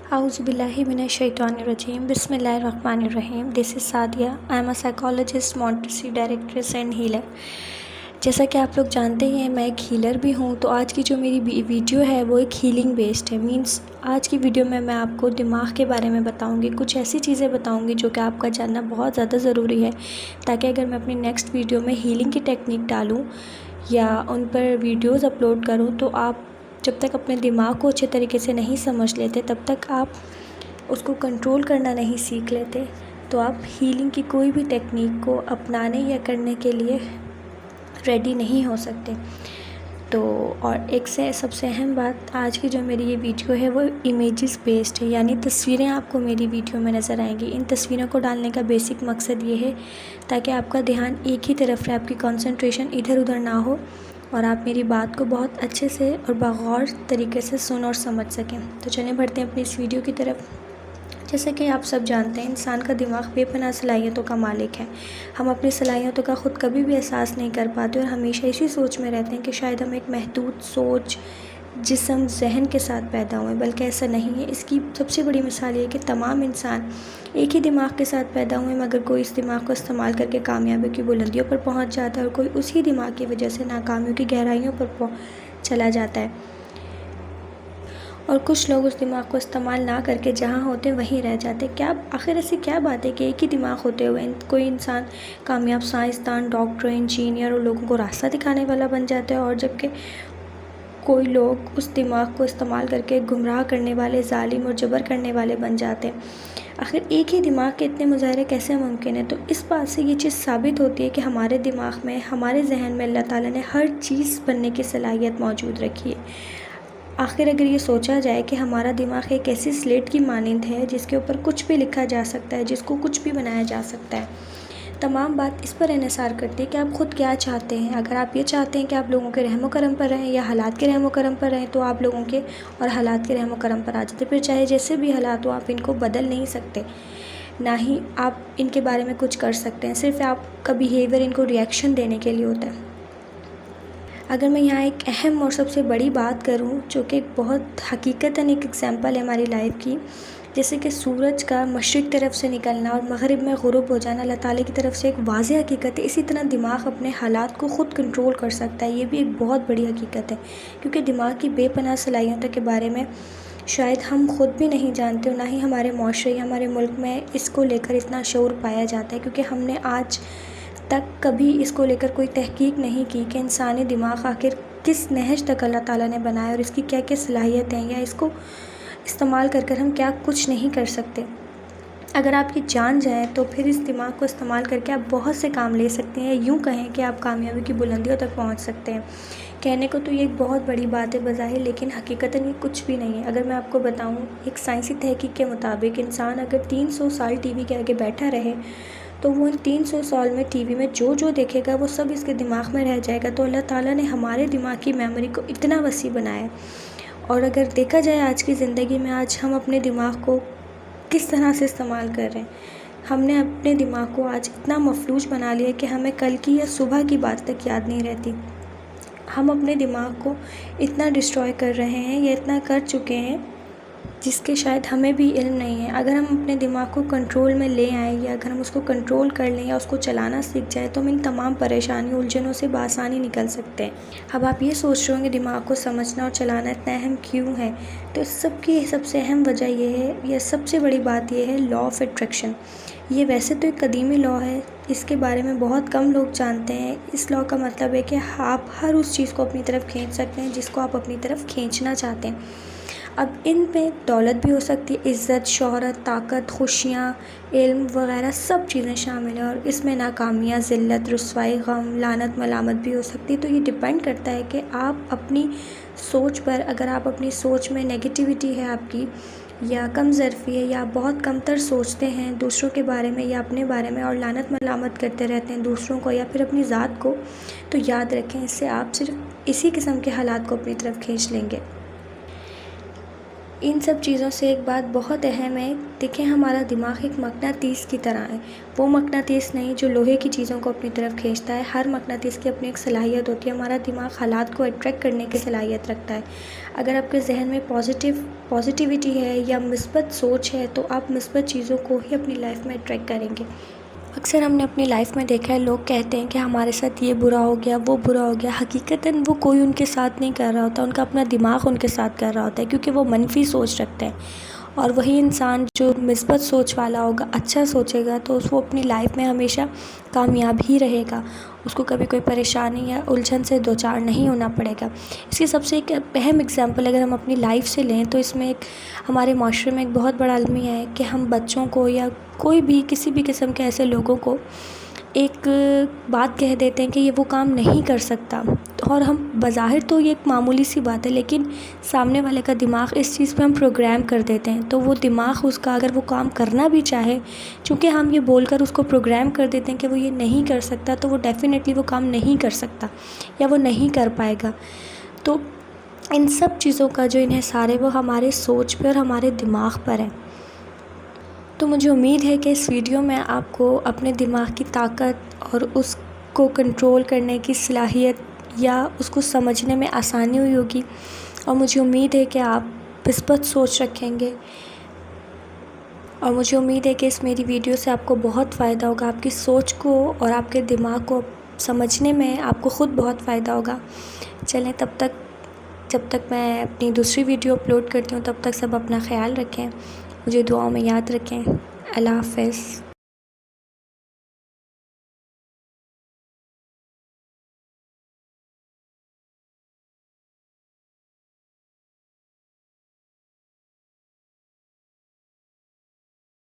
A'udhu billahi minash shaitanir rajim. Bismillahirrahmanirrahim. This is Sadia. I am a psychologist, Montessori directress and healer. जैसा कि आप लोग जानते ही हैं, मैं एक हीलर भी हूँ। तो आज की जो मेरी वीडियो है वो एक हीलिंग बेस्ड है। मींस आज की वीडियो में मैं आपको दिमाग के बारे में बताऊँगी, कुछ ऐसी चीज़ें बताऊँगी जो कि आपका जानना बहुत ज़्यादा ज़रूरी है, ताकि अगर मैं अपनी नेक्स्ट वीडियो में हीलिंग की टेक्निक डालूँ या उन पर वीडियोज़ अपलोड करूँ, तो आप जब तक अपने दिमाग को अच्छे तरीके से नहीं समझ लेते, तब तक आप उसको कंट्रोल करना नहीं सीख लेते, तो आप हीलिंग की कोई भी टेक्निक को अपनाने या करने के लिए रेडी नहीं हो सकते। तो और एक से सबसे अहम बात, आज की जो मेरी ये वीडियो है वो इमेजेस बेस्ड है, यानी तस्वीरें आपको मेरी वीडियो में नज़र आएंगी। इन तस्वीरों को डालने का बेसिक मकसद ये है ताकि आपका ध्यान एक ही तरफ रहे, आपकी कंसंट्रेशन इधर उधर ना हो और आप मेरी बात को बहुत अच्छे से और बगौर तरीके से सुन और समझ सकें। तो चलें बढ़ते हैं अपनी इस वीडियो की तरफ। जैसे कि आप सब जानते हैं, इंसान का दिमाग बेपनाह सलाहियतों का मालिक है। हम अपनी सलाहियतों का ख़ुद कभी भी एहसास नहीं कर पाते और हमेशा इसी सोच में रहते हैं कि शायद हम एक महदूद सोच, जिस्म, जहन के साथ पैदा हुए, बल्कि ऐसा नहीं है। इसकी सबसे बड़ी मिसाल ये है कि तमाम इंसान एक ही दिमाग के साथ पैदा हुए, मगर कोई इस दिमाग को इस्तेमाल करके कामयाबी की बुलंदियों पर पहुंच जाता है और कोई उसी दिमाग की वजह से नाकामियों की गहराइयों पर चला जाता है। और कुछ लोग उस दिमाग को इस्तेमाल ना करके जहाँ होते वहीं रह जाते। क्या आखिर ऐसी क्या बात है कि एक ही दिमाग होते हुए कोई इंसान कामयाब साइंसदान, डॉक्टर, इंजीनियर और लोगों को रास्ता दिखाने वाला बन जाता है, और जबकि कोई लोग उस दिमाग को इस्तेमाल करके गुमराह करने वाले, जालिम और जबर करने वाले बन जाते हैं। आखिर एक ही दिमाग के इतने मुजाहरे कैसे मुमकिन है? तो इस बात से ये चीज़ साबित होती है कि हमारे दिमाग में, हमारे जहन में अल्लाह ताला ने हर चीज़ बनने की सलाहियत मौजूद रखी है। आखिर अगर ये सोचा जाए कि हमारा दिमाग एक ऐसी स्लेट की मानिंद है जिसके ऊपर कुछ भी लिखा जा सकता है, जिसको कुछ भी बनाया जा सकता है, तमाम बात इस पर इन्हिसार करती है कि आप ख़ुद क्या चाहते हैं। अगर आप ये चाहते हैं कि आप लोगों के रहमो करम पर रहें या हालात के रहमो करम पर रहें, तो आप लोगों के और हालात के रहमो करम पर आ जाते। फिर चाहे जैसे भी हालात हो, आप इनको बदल नहीं सकते, ना ही आप इनके बारे में कुछ कर सकते हैं। सिर्फ आपका बिहेवियर इनको रिएक्शन देने के लिए होता है। अगर मैं यहाँ एक अहम और सबसे बड़ी बात करूँ, जो कि बहुत हकीकतन एक एग्ज़ाम्पल है हमारी लाइफ की, जैसे कि सूरज का मशरिक़ तरफ से निकलना और मग़रिब में ग़ुरूब हो जाना अल्लाह ताला की तरफ से एक वाज़ेह हकीकत है। इसी तरह दिमाग अपने हालात को ख़ुद कंट्रोल कर सकता है। ये भी एक बहुत बड़ी हकीकत है, क्योंकि दिमाग की बेपनाह सलाहियतों के बारे में शायद हम ख़ुद भी नहीं जानते और ना ही हमारे माशरे या हमारे मुल्क में इसको लेकर इतना शऊर पाया जाता है, क्योंकि हमने आज तक कभी इसको लेकर कोई तहकीक नहीं की कि इंसानी दिमाग आखिर किस नहज तक अल्लाह ताला ने बनाया और इसकी क्या क्या सलाहियत हैं, या इसको इस्तेमाल कर हम क्या कुछ नहीं कर सकते। अगर आप ये जान जाएँ तो फिर इस दिमाग को इस्तेमाल करके आप बहुत से काम ले सकते हैं। यूँ कहें कि आप कामयाबी की बुलंदियों तक पहुँच सकते हैं। कहने को तो ये एक बहुत बड़ी बात है बज़ाहिर, लेकिन हकीकतन ये कुछ भी नहीं है। अगर मैं आपको बताऊँ, एक साइंसी तहकीक के मुताबिक इंसान अगर 300 साल टीवी के आगे बैठा रहे, तो वो इन 300 साल में टीवी में जो जो देखेगा वो सब इसके दिमाग में रह जाएगा। तो अल्लाह ताला ने हमारे दिमाग की मेमोरी को इतना वसी बनाया है। और अगर देखा जाए आज की ज़िंदगी में, आज हम अपने दिमाग को किस तरह से इस्तेमाल कर रहे हैं। हमने अपने दिमाग को आज इतना मफलूज बना लिया कि हमें कल की या सुबह की बात तक याद नहीं रहती। हम अपने दिमाग को इतना डिस्ट्रॉय कर रहे हैं या इतना कर चुके हैं जिसके शायद हमें भी इल्म नहीं है। अगर हम अपने दिमाग को कंट्रोल में ले आएँ, या अगर हम उसको कंट्रोल कर लें या उसको चलाना सीख जाए, तो हम इन तमाम परेशानियों, उलझनों से बआसानी निकल सकते हैं। अब आप ये सोच रहे होंगे दिमाग को समझना और चलाना इतना अहम क्यों है? तो इस सब की सबसे अहम वजह ये है, या सबसे बड़ी बात ये है, लॉ ऑफ अट्रैक्शन। ये वैसे तो एक कदीमी लॉ है, इसके बारे में बहुत कम लोग जानते हैं। इस लॉ का मतलब है कि आप हर उस चीज़ को अपनी तरफ खींच सकते हैं जिसको आप अपनी तरफ खींचना चाहते हैं। अब इन में दौलत भी हो सकती है, इज़्ज़त, शोहरत, ताकत, खुशियाँ, इल्म वगैरह सब चीज़ें शामिल हैं। और इसमें नाकामियाँ, ज़िल्लत, रुसवाई, गम, लानत, मलामत भी हो सकती है। तो ये डिपेंड करता है कि आप अपनी सोच पर, अगर आप अपनी सोच में नेगेटिविटी है आपकी, या कम ज़र्फ़ी है, या आप बहुत कमतर सोचते हैं दूसरों के बारे में या अपने बारे में, और लानत मलामत करते रहते हैं दूसरों को या फिर अपनी ज़ात को, तो याद रखें, इससे आप सिर्फ इसी किस्म के हालात को अपनी तरफ खींच लेंगे। ان سب چیزوں سے ایک بات بہت اہم ہے، دیکھیں ہمارا دماغ ایک مقناطیس کی طرح ہے، وہ مقناطیس نہیں جو لوہے کی چیزوں کو اپنی طرف کھینچتا ہے۔ ہر مقناطیس کی اپنی ایک صلاحیت ہوتی ہے، ہمارا دماغ حالات کو اٹریکٹ کرنے کی صلاحیت رکھتا ہے۔ اگر آپ کے ذہن میں پازیٹیوٹی ہے یا مثبت سوچ ہے تو آپ مثبت چیزوں کو ہی اپنی لائف میں اٹریکٹ کریں گے۔ اکثر ہم نے اپنی لائف میں دیکھا ہے، لوگ کہتے ہیں کہ ہمارے ساتھ یہ برا ہو گیا، وہ برا ہو گیا، حقیقتاً وہ کوئی ان کے ساتھ نہیں کر رہا ہوتا، ان کا اپنا دماغ ان کے ساتھ کر رہا ہوتا ہے، کیونکہ وہ منفی سوچ رکھتے ہیں۔ اور وہی انسان جو مثبت سوچ والا ہوگا، اچھا سوچے گا، تو وہ اپنی لائف میں ہمیشہ کامیاب ہی رہے گا، اس کو کبھی کوئی پریشانی یا الجھن سے دوچار نہیں ہونا پڑے گا۔ اس کی سب سے ایک اہم اگزامپل اگر ہم اپنی لائف سے لیں تو اس میں ایک ہمارے معاشرے میں ایک بہت بڑا المیہ ہے کہ ہم بچوں کو یا کوئی بھی کسی بھی قسم کے ایسے لوگوں کو ایک بات کہہ دیتے ہیں کہ یہ وہ کام نہیں کر سکتا، اور ہم بظاہر تو یہ ایک معمولی سی بات ہے، لیکن سامنے والے کا دماغ اس چیز پہ ہم پروگرام کر دیتے ہیں، تو وہ دماغ اس کا اگر وہ کام کرنا بھی چاہے، چونکہ ہم یہ بول کر اس کو پروگرام کر دیتے ہیں کہ وہ یہ نہیں کر سکتا، تو وہ ڈیفینیٹلی وہ کام نہیں کر سکتا یا وہ نہیں کر پائے گا۔ تو ان سب چیزوں کا جو انحصار ہے وہ ہمارے سوچ پہ اور ہمارے دماغ پر ہے۔ تو مجھے امید ہے کہ اس ویڈیو میں آپ کو اپنے دماغ کی طاقت اور اس کو کنٹرول کرنے کی صلاحیت یا اس کو سمجھنے میں آسانی ہوئی ہوگی، اور مجھے امید ہے کہ آپ مثبت سوچ رکھیں گے، اور مجھے امید ہے کہ اس میری ویڈیو سے آپ کو بہت فائدہ ہوگا، آپ کی سوچ کو اور آپ کے دماغ کو سمجھنے میں آپ کو خود بہت فائدہ ہوگا۔ چلیں جب تک میں اپنی دوسری ویڈیو اپلوڈ کرتی ہوں تب تک سب اپنا خیال رکھیں، مجھے دعاؤں میں یاد رکھیں۔ اللہ حافظ۔